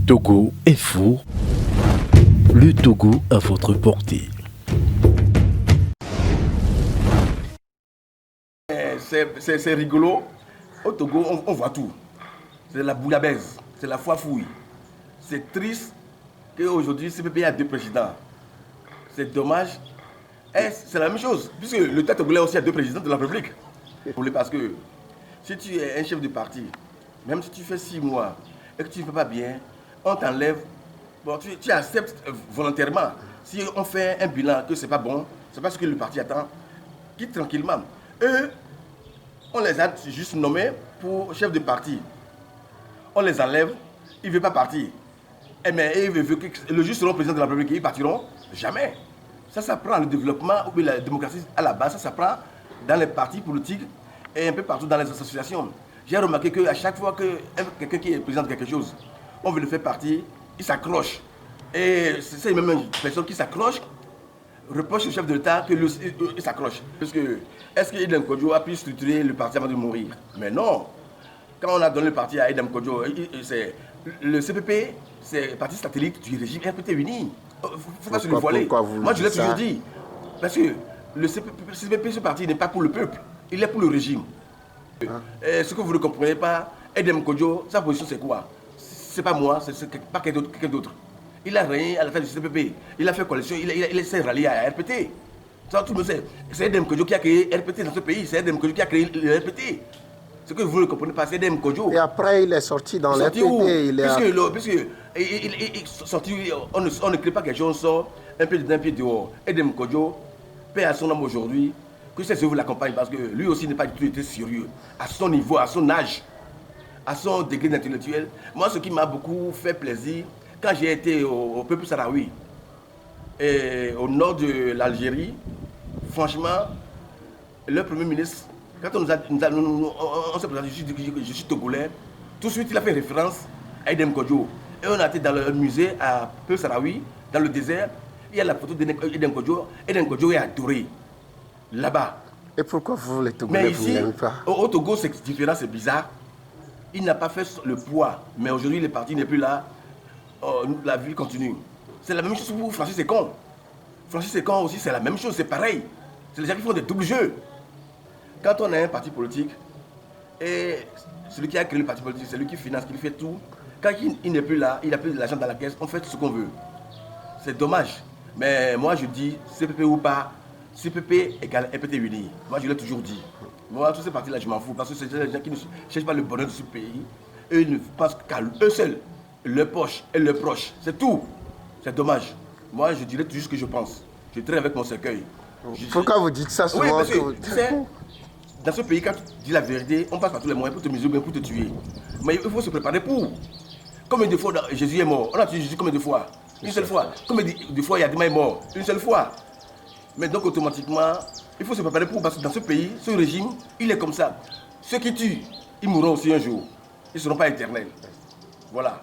Togo est fou. Le Togo à votre portée. C'est rigolo. Au Togo, on voit tout. C'est la bouillabaisse, c'est la foifouille. C'est triste qu'aujourd'hui, CPP a deux présidents. C'est dommage. C'est la même chose, puisque le Togolais aussi a deux présidents de la République. Parce que si tu es un chef de parti, même si tu fais 6 mois et que tu ne fais pas bien, on t'enlève. Bon, tu acceptes volontairement. Si on fait un bilan que ce n'est pas bon, c'est parce que le parti attend, quitte tranquillement. Eux, on les a juste nommés pour chef de parti. On les enlève, ils ne veulent pas partir. Mais le juste seront président de la République, ils partiront jamais. Ça prend le développement ou la démocratie à la base, ça prend dans les partis politiques et un peu partout dans les associations. J'ai remarqué qu'à chaque fois que quelqu'un qui est président de quelque chose, on veut le faire partir, il s'accroche. Et c'est les mêmes personnes qui s'accrochent, reprochent au chef de l'État qu'il s'accroche. Parce que, est-ce qu'Edem Kodjo a pu structurer le parti avant de mourir? Mais non. Quand on a donné le parti à Edem Kodjo, le CPP, c'est le parti satellite du régime RPT uni. Il ne faut pas se le voiler. Moi, je l'ai toujours dit. Parce que le CPP, ce parti n'est pas pour le peuple, il est pour le régime. Ce que vous ne comprenez pas, Edem Kodjo, sa position c'est quoi? C'est pas moi, c'est pas quelqu'un d'autre. Il a régné à la tête du CPP, il a fait coalition, il s'est rallié à RPT. Ça, tout le monde sait. C'est Edem Kodjo qui a créé RPT dans ce pays, c'est Edem Kodjo qui a créé le RPT. Ce que vous ne comprenez pas, c'est Edem Kodjo. Et après, il est sorti dans l'RPT. Puisque il sorti, on ne crée pas quelque chose, on sort un peu d'un pied dehors. Edem Kodjo paie à son âme aujourd'hui, que ces œuvres l'accompagnent parce que lui aussi n'est pas du tout été sérieux. À son niveau, à son âge, à son degré d'intellectuel. Moi, ce qui m'a beaucoup fait plaisir, quand j'ai été au peuple sahraoui, et au nord de l'Algérie, franchement, le Premier ministre, quand on s'est présenté, je suis togolais, tout de suite il a fait référence à Edem Kodjo. Et on a été dans le musée à Peu Sahraoui, dans le désert, il y a la photo d'Edem Kodjo. Edem Kodjo est adoré, là-bas. Et pourquoi vous, les Togolais, vous ne l'aimez pas? Au Togo, c'est différent, c'est bizarre. Il n'a pas fait le poids, mais aujourd'hui, le parti n'est plus là. La vie continue. C'est la même chose pour Francis Ekon. Francis Ekon aussi, c'est la même chose, c'est pareil. C'est les gens qui font des doubles jeux. Quand on a un parti politique, et celui qui a créé le parti politique, c'est lui qui finance, qui fait tout. Quand il n'est plus là, il n'a plus de l'argent dans la caisse, on fait ce qu'on veut. C'est dommage. Mais moi, je dis, CPP ou pas, CPP égale RPT uni. Moi, je l'ai toujours dit. Moi, tous ces partis-là, je m'en fous. Parce que c'est des gens qui ne cherchent pas le bonheur de ce pays. Eux, ils ne pensent qu'à eux seuls, leurs poches et leurs proches. C'est tout. C'est dommage. Moi, je dirais toujours ce que je pense. Je traite avec mon cercueil. Pourquoi vous dites ça souvent? Oui, parce que, tu sais, dans ce pays, quand tu dis la vérité, on passe par tous les moyens pour te mesurer, pour te tuer. Mais il faut se préparer pour. Combien de fois Jésus est mort? On a tué Jésus combien de fois? Une seule fois. Combien de fois Yadima est mort? Une seule fois. Mais donc automatiquement, il faut se préparer pour, parce que dans ce pays, ce régime, il est comme ça. Ceux qui tuent, ils mourront aussi un jour. Ils ne seront pas éternels. Voilà.